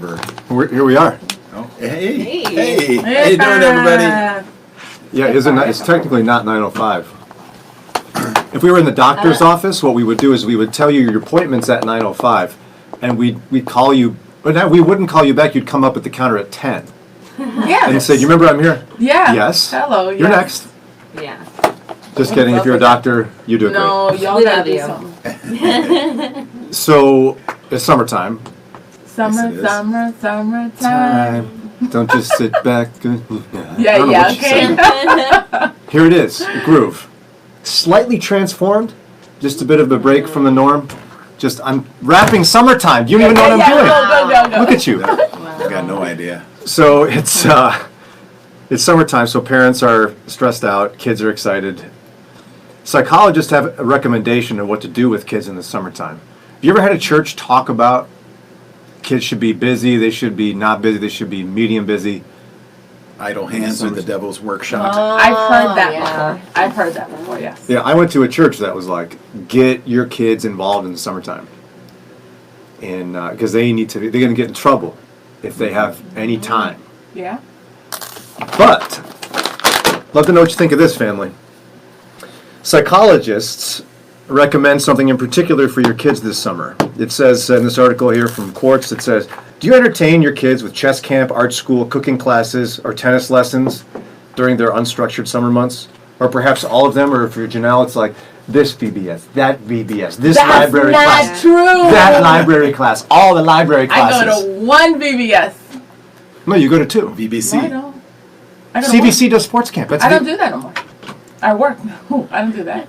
never. Here we are. Oh, hey. Hey. How you doing, everybody? Yeah, it's technically not 9:05. If we were in the doctor's office, what we would do is we would tell you your appointment's at 9:05, and we'd call you, but now we wouldn't call you back. You'd come up at the counter at 10. Yeah. And say, "You remember I'm here?" Yeah. Yes. Hello. You're next. Yeah. Just kidding. If you're a doctor, you do it No, y'all We gotta love do you. something. great. So it's summertime. Summertime. Don't just sit back. I don't know Yeah, what you okay. said. Here it is, a groove. Slightly transformed, just a bit of a break from the norm. Just, I'm rapping summertime. You don't even know what I'm doing. Go. Look at you. I got no idea. So it's summertime, so parents are stressed out, kids are excited. Psychologists have a recommendation of what to do with kids in the summertime. Have you ever had a church talk about kids should be busy, they should be not busy, they should be medium busy? Idle hands are the devil's workshop. I've heard that yeah. before. I've heard that before, yes. Yeah, I went to a church that was like, get your kids involved in the summertime. And because they're going to get in trouble if they have any time. Yeah. But, love to know what you think of this, family. Psychologists recommend something in particular for your kids this summer. It says in this article here from Quartz, it says, do you entertain your kids with chess camp, art school, cooking classes, or tennis lessons during their unstructured summer months? Or perhaps all of them, or if you're Janelle, it's like this VBS, that VBS, this library class. That's not true. That library class, all the library classes. I go to one VBS. No, you go to two. BBC. No, I don't. I go to CBC does sports camp. That's I don't do that no more. I work. No, I don't do that.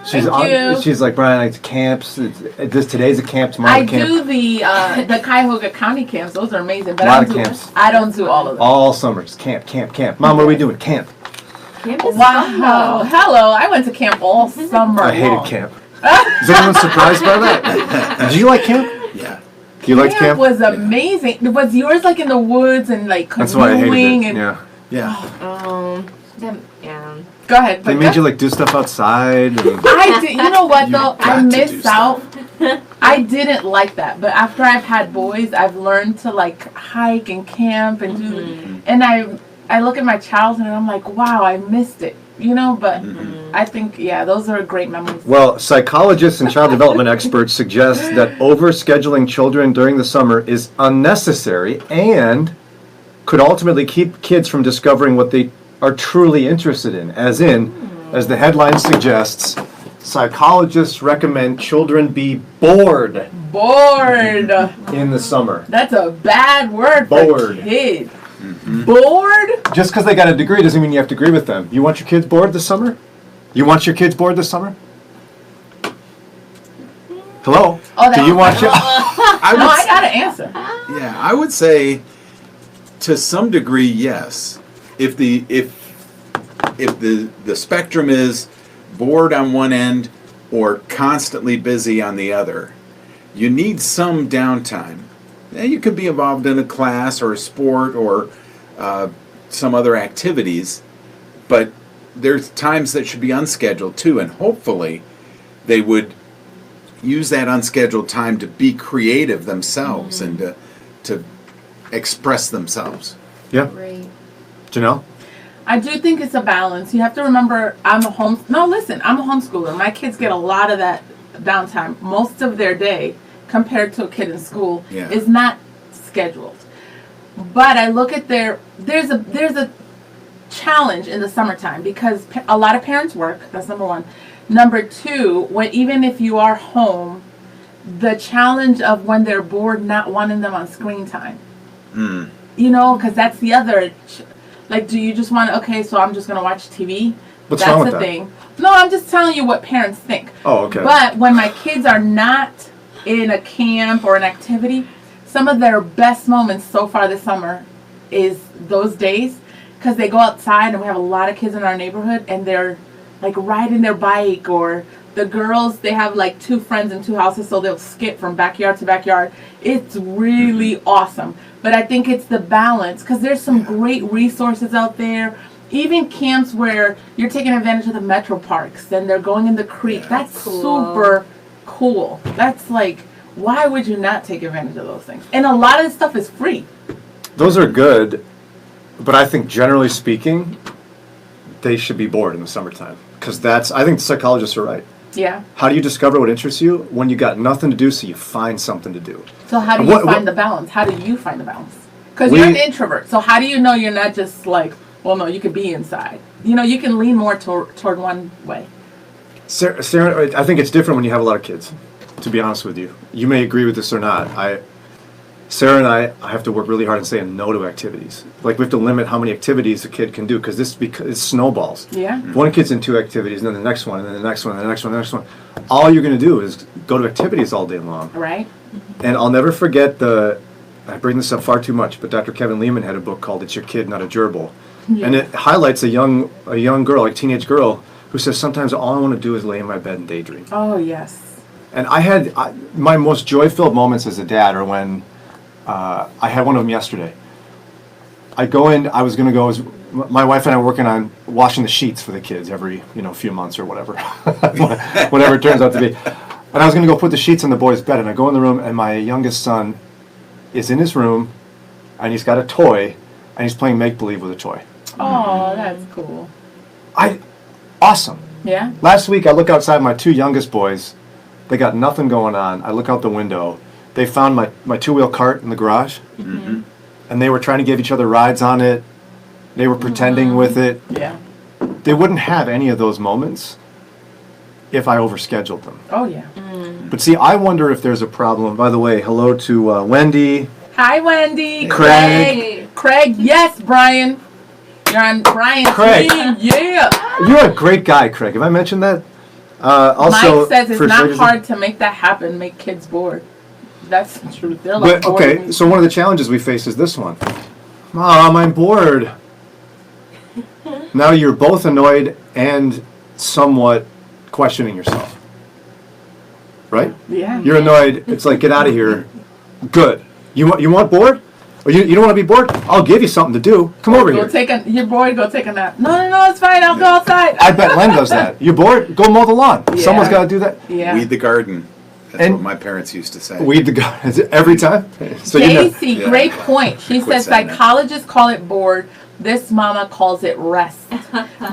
She's Thank you. She's like, Brian, I like camps. Today's a camp, tomorrow's I a camp. do the Cuyahoga County camps. Those are amazing. But Lot I of don't do. camps. I don't do all of them. All summer, just camp. Mom, what are we doing? Camp. Camp is Wow. fun, though. Hello. I went to camp all summer I hated long. camp. Is anyone surprised by that? Did you like camp? Yeah. You liked Camp camp? was amazing. Was yours like in the woods and like canoeing? That's why I hated it. And Yeah. Yeah. Yeah. Go ahead. They but made go- you like do stuff outside. And I did. You know what You though? got I to do missed stuff. out. I didn't like that, but after I've had boys, I've learned to like hike and camp and do. And I look at my child and I'm like, wow, I missed it. You know, but I think those are great memories. well, psychologists and child development experts suggest that overscheduling children during the summer is unnecessary and could ultimately keep kids from discovering what they are truly interested in. As the headline suggests, psychologists recommend children be bored Bored. in the summer. That's a bad word Bored. for kid. Bored? Just because they got a degree doesn't mean you have to agree with them. You want your kids bored this summer? You want your kids bored this summer? Hello? Oh, Do you want your... No, I got an answer. Yeah, I would say to some degree, yes. If the spectrum is bored on one end or constantly busy on the other, you need some downtime. And you could be involved in a class or a sport or some other activities, but there's times that should be unscheduled too, and hopefully they would use that unscheduled time to be creative themselves and to express themselves. Yeah, Right. Janelle? I do think it's a balance. You have to remember, I'm a homeschooler. My kids get a lot of that downtime. Most of their day, compared to a kid in school, Yeah. is not scheduled. But I look at there's a challenge in the summertime because a lot of parents work. That's number one. Number two, even if you are home, the challenge of when they're bored, not wanting them on screen time. You know, because that's the other. Like, do you just want to? Okay, so I'm just gonna watch TV. What's That's wrong with the that? thing. No, I'm just telling you what parents think. Oh, okay. But when my kids are not in a camp or an activity, some of their best moments so far this summer is those days because they go outside and we have a lot of kids in our neighborhood and they're like riding their bike, or the girls, they have like two friends in two houses, so they'll skip from backyard to backyard. It's really awesome. But I think it's the balance because there's some great resources out there. Even camps where you're taking advantage of the metro parks and they're going in the creek. That's cool. super cool. That's like Why would you not take advantage of those things? And a lot of this stuff is free. Those are good, but I think generally speaking, they should be bored in the summertime. Because I think the psychologists are right. Yeah. How do you discover what interests you? When you got nothing to do, so you find something to do. So how do you find the balance? How do you find the balance? Because you're an introvert. So how do you know you're not just like, well, no, you could be inside. You know, you can lean more toward one way. Sarah, I think it's different when you have a lot of kids, to be honest with you. You may agree with this or not. Sarah and I have to work really hard in saying no to activities. Like, we have to limit how many activities a kid can do, because it snowballs. Yeah. If one kid's in 2 activities, and then the next one, and then the next one, and the next one, and the next one. All you're going to do is go to activities all day long. Right. And I'll never forget I bring this up far too much, but Dr. Kevin Lehman had a book called It's Your Kid, Not a Gerbil. Yeah. And it highlights a young girl, like teenage girl, who says, sometimes all I want to do is lay in my bed and daydream. Oh, yes. And my most joy-filled moments as a dad are when, I had one of them yesterday. I go in, I was going to go, my wife and I are working on washing the sheets for the kids every, few months or whatever. Whatever it turns out to be. And I was going to go put the sheets in the boys' bed, and I go in the room, and my youngest son is in his room, and he's got a toy, and he's playing make-believe with a toy. Oh, that's cool. Awesome. Yeah? Last week, I look outside, my 2 youngest boys, they got nothing going on. I look out the window. They found my 2-wheel cart in the garage, and they were trying to give each other rides on it. They were pretending with it. Yeah. They wouldn't have any of those moments if I overscheduled them. Oh, yeah. But see, I wonder if there's a problem. By the way, hello to Wendy. Hi, Wendy. Craig. Craig, yes, Brian. You're on Brian's Craig. team. Yeah. You're a great guy, Craig. Have I mentioned that? Also, Mike says it's for not hard to make that happen, make kids bored. That's the truth. They're like But, bored. okay, so one of the challenges we face is this one. Mom, I'm bored. Now you're both annoyed and somewhat questioning yourself. Right? Yeah. You're annoyed. It's like, get out of here. Good. You want bored? Or you don't want to be bored? I'll give you something to do. Come over here. You're bored, go take a nap. No, it's fine. I'll go outside. I bet Len does that. You're bored? Go mow the lawn. Yeah. Someone's got to do that. Yeah. Weed the garden. That's And- what my parents used to say. Weed the garden. Is it every time? So Casey, Yeah. great point. She Quit says saying that. psychologists call it bored. This mama calls it rest.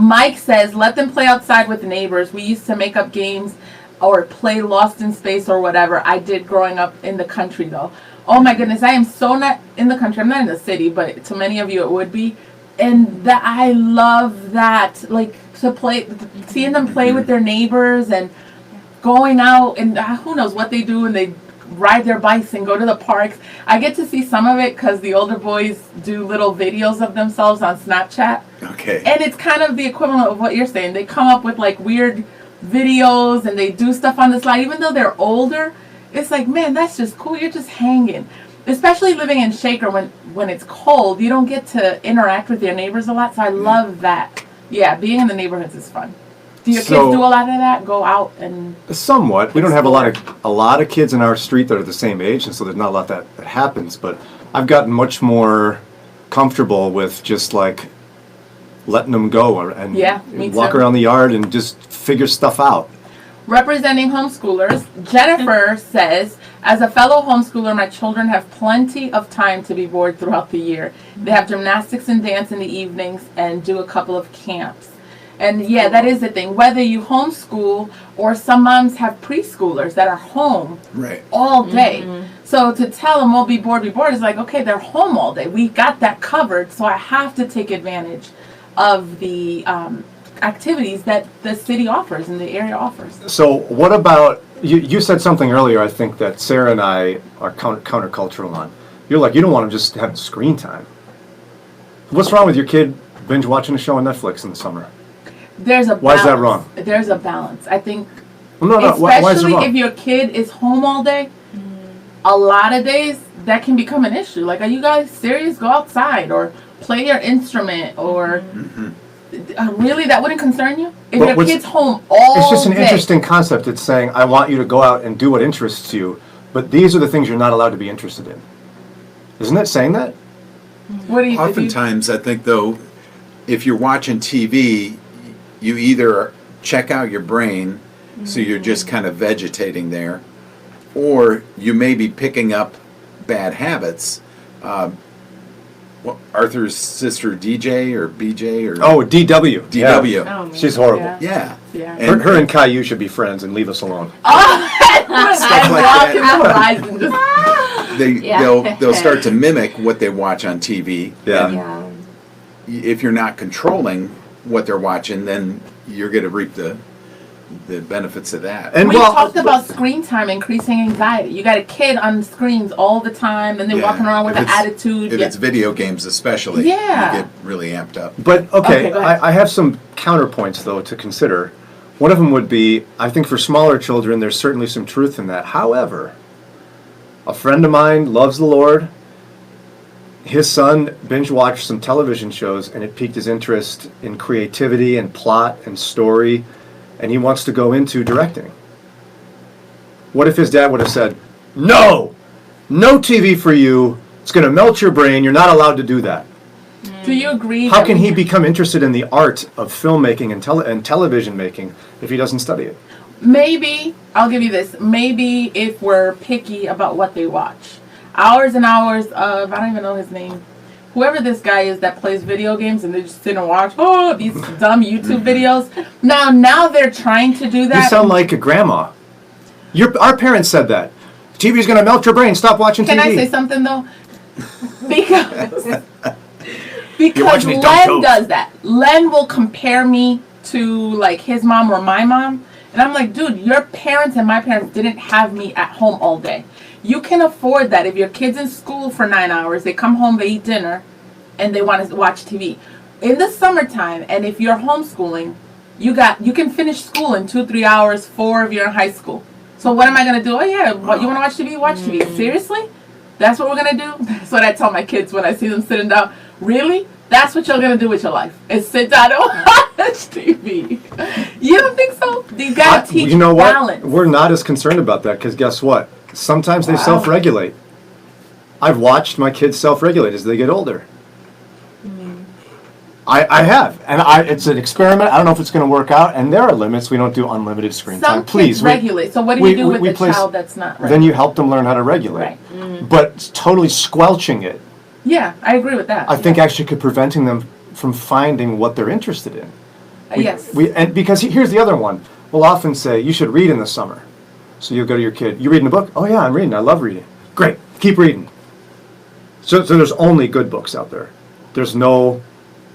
Mike says let them play outside with neighbors. We used to make up games or play Lost in Space or whatever. I did growing up in the country though. Oh my goodness, I am so not in the country. I'm not in the city, but to many of you it would be. And that I love that, like to play, seeing them play with their neighbors and going out and who knows what they do, and they ride their bikes and go to the parks. I get to see some of it because the older boys do little videos of themselves on Snapchat. Okay. And it's kind of the equivalent of what you're saying. They come up with like weird videos and they do stuff on the slide. Even though they're older, it's like, man, that's just cool. You're just hanging. Especially living in Shaker when it's cold, you don't get to interact with your neighbors a lot. So I love that. Yeah, being in the neighborhoods is fun. Do your kids do a lot of that? Go out and somewhat. We don't have a lot of kids in our street that are the same age, and so there's not a lot that happens. But I've gotten much more comfortable with just like letting them go and me walk too. around the yard and just figure stuff out. representing homeschoolers, Jennifer says, as a fellow homeschooler, my children have plenty of time to be bored throughout the year. They have gymnastics and dance in the evenings and do a couple of camps. And yeah, that is the thing. Whether you homeschool or some moms have preschoolers that are home all day. Mm-hmm. So to tell them, we'll be bored, is like, okay, they're home all day. We got that covered. So I have to take advantage of the activities that the city offers and the area offers. So what about, you said something earlier, I think, that Sarah and I are countercultural on. You're like, you don't want to just have screen time. What's wrong with your kid binge watching a show on Netflix in the summer? There's a balance. Why is that wrong? There's a balance. I think, no, especially why is it wrong? if your kid is home all day, a lot of days that can become an issue. Like, are you guys serious? Go outside or play your instrument or... Really, that wouldn't concern you? If your kid's home all day. It's just an interesting concept. It's saying, I want you to go out and do what interests you, but these are the things you're not allowed to be interested in. Isn't it saying that? What do you think? Oftentimes, I think, though, if you're watching TV, you either check out your brain, so you're just kind of vegetating there, or you may be picking up bad habits. Arthur's sister DJ or BJ or Oh, DW. DW. Yeah. Oh, man. She's horrible. Yeah. Yeah. Yeah. Her and Caillou should be friends and leave us alone. I'm like walking that. the horizon. Just, They'll start to mimic what they watch on TV. Yeah. And Yeah. if you're not controlling what they're watching, then you're going to reap the benefits of that. And we talked about screen time increasing anxiety. You got a kid on screens all the time, and they're walking around with If an it's- attitude. If it's video games especially, Yeah. you get really amped up. But Okay, go ahead. I have some counterpoints though to consider. One of them would be, I think for smaller children, there's certainly some truth in that. However, a friend of mine loves the Lord. His son binge watched some television shows, and it piqued his interest in creativity and plot and story, and he wants to go into directing. What if his dad would have said, "No, no TV for you. It's going to melt your brain. You're not allowed to do that." Do you agree? How that can we- he become interested in the art of filmmaking and television making if he doesn't study it? Maybe, I'll give you this. Maybe if we're picky about what they watch. Hours and hours of, I don't even know his name. Whoever this guy is that plays video games and they just sit and watch, these dumb YouTube videos. Now they're trying to do that. You sound like a grandma. Our parents said that. TV's going to melt your brain. Stop watching TV. Can I say something though? Because watching these dumb Len shows. does that. Len will compare me to like his mom or my mom. And I'm like, dude, your parents and my parents didn't have me at home all day. You can afford that. If your kid's in school for 9 hours, they come home, they eat dinner, and they want to watch TV. In the summertime, and if you're homeschooling, you can finish school in 2-3 hours, 4 if you're in high school. So what am I going to do? Oh yeah, what, you want to watch TV? Watch TV. Seriously? That's what we're going to do? That's what I tell my kids when I see them sitting down. Really? That's what you're going to do with your life, is sit down and watch TV. You don't think so? You got to teach You know what? balance. We're not as concerned about that because guess what? Sometimes they Wow. self-regulate. I've watched my kids self-regulate as they get older. I have, and it's an experiment. I don't know if it's going to work out, and there are limits. We don't do unlimited screen Some time. Please, kids regulate. So what do you do with the place- child that's not Then regulating? you help them learn how to regulate. Right. But totally squelching it, Yeah, I agree with that. I think actually could preventing them from finding what they're interested in. Yes. And because here's the other one. We'll often say you should read in the summer. So you'll go to your kid. You reading a book? Oh yeah, I'm reading. I love reading. Great. Keep reading. So there's only good books out there. There's no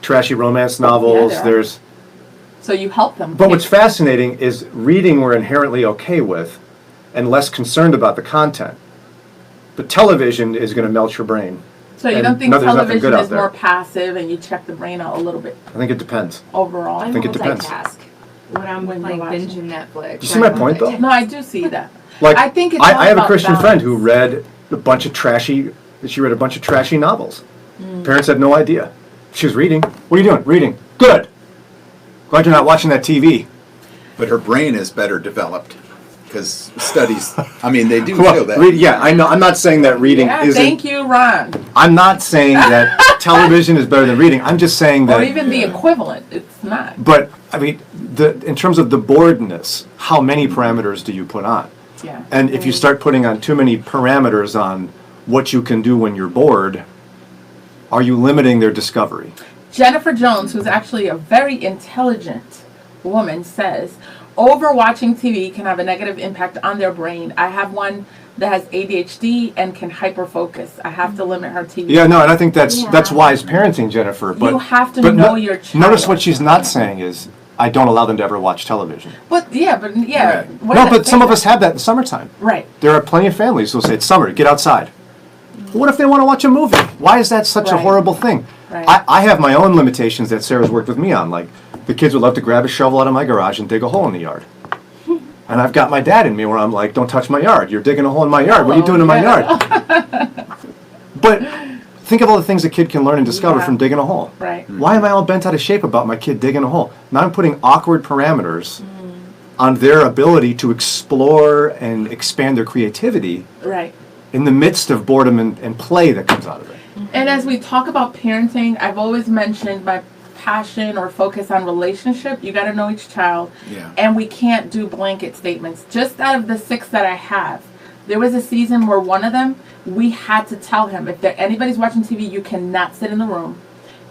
trashy romance novels. there are. There's. So you help them. But what's fascinating is reading we're inherently okay with, and less concerned about the content. But television is going to melt your brain. So you and don't think there's nothing good television out is there. more passive and you check the brain out a little bit I think it depends. overall? I think it depends. multitask when I'm When like you're watching. binging Netflix. You see my point, though? No, I do see that. Like I think it's all I have a about Christian friend who balance. read a bunch of trashy. She read a bunch of trashy novels. Mm. Parents had no idea. She was reading. What are you doing? Reading. Good. Glad you're not watching that TV. But her brain is better developed because studies, I mean, they do Well, show that. yeah, I know. I'm not saying that reading Yeah, isn't. thank you, Ron. I'm not saying that television is better than reading. I'm just saying that. Or even the equivalent. It's not. But I mean, in terms of the boredness, how many parameters do you put on? Yeah. And if you start putting on too many parameters on what you can do when you're bored, are you limiting their discovery? Jennifer Jones, who's actually a very intelligent woman, says overwatching TV can have a negative impact on their brain. I have one that has ADHD and can hyperfocus. I have to limit her TV. Yeah, no, and I think that's Yeah. wise parenting, Jennifer. But You have to but know your child. Notice what she's not saying is, I don't allow them to ever watch television. But yeah. Right. What No, does but that some say of us have that in the summertime. Right. There are plenty of families who'll say, it's summer, get outside. What if they want to watch a movie? Why is that such a Right. horrible thing? Right. I have my own limitations that Sarah's worked with me on. Like, the kids would love to grab a shovel out of my garage and dig a hole in the yard. And I've got my dad in me where I'm like, don't touch my yard. You're digging a hole in my yard. What are you doing in my yard? But think of all the things a kid can learn and discover Yeah. from digging a hole. Right. Why am I all bent out of shape about my kid digging a hole? Now I'm putting awkward parameters on their ability to explore and expand their creativity Right. in the midst of boredom and play that comes out of it. And as we talk about parenting, I've always mentioned my passion or focus on relationship. You got to know each child. Yeah. And we can't do blanket statements. Just out of the 6 that I have, There was a season where one of them, we had to tell him, if anybody's watching TV, you cannot sit in the room.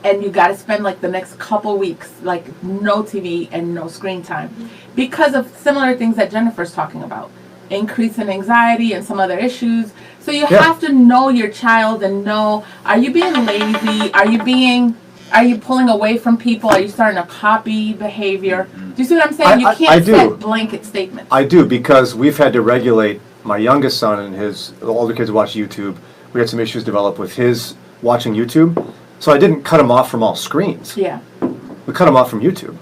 And you got to spend like the next couple weeks, like no TV and no screen time. Because of similar things that Jennifer's talking about. Increase in anxiety and some other issues. So you have to know your child and know, are you being lazy? Are you pulling away from people? Are you starting to copy behavior? Do you see what I'm saying? You can't set blanket statements. I do, because we've had to regulate my youngest son and the older kids watch YouTube. We had some issues develop with his watching YouTube. So I didn't cut him off from all screens. Yeah. We cut him off from YouTube.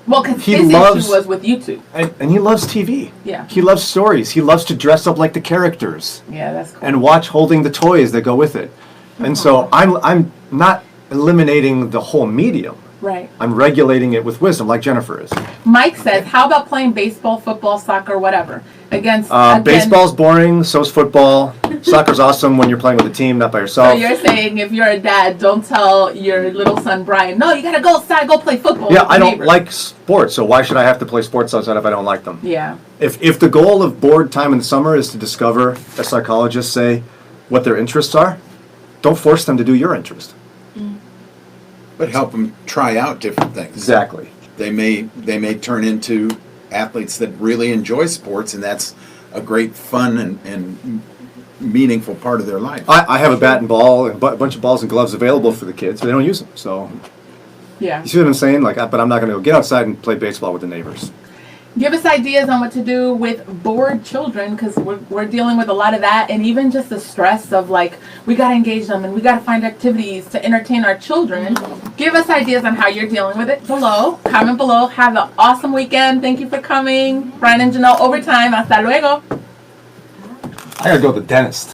Well, because his issue was with YouTube. And he loves TV. Yeah. He loves stories. He loves to dress up like the characters. Yeah, that's cool. And watch holding the toys that go with it. And so I'm not eliminating the whole medium. Right. I'm regulating it with wisdom, like Jennifer is. Mike says, how about playing baseball, football, soccer, whatever? Baseball's boring, so's football. Soccer's awesome when you're playing with a team, not by yourself. So you're saying if you're a dad, don't tell your little son Brian, no, you gotta go outside, go play football. Yeah, I don't like sports, so why should I have to play sports outside if I don't like them? Yeah. If the goal of board time in the summer is to discover, as psychologists say, what their interests are, don't force them to do your interest. But help them try out different things. Exactly. They may turn into athletes that really enjoy sports, and that's a great fun and meaningful part of their life. I have a bat and ball and a bunch of balls and gloves available for the kids, but they don't use them. So, yeah. You see what I'm saying? But I'm not going to go get outside and play baseball with the neighbors. Give us ideas on what to do with bored children, because we're dealing with a lot of that, and even just the stress of like, we got to engage them and we got to find activities to entertain our children. Give us ideas on how you're dealing with it below. Comment below. Have an awesome weekend. Thank you for coming. Brian and Janelle, overtime. Hasta luego. I got to go to the dentist.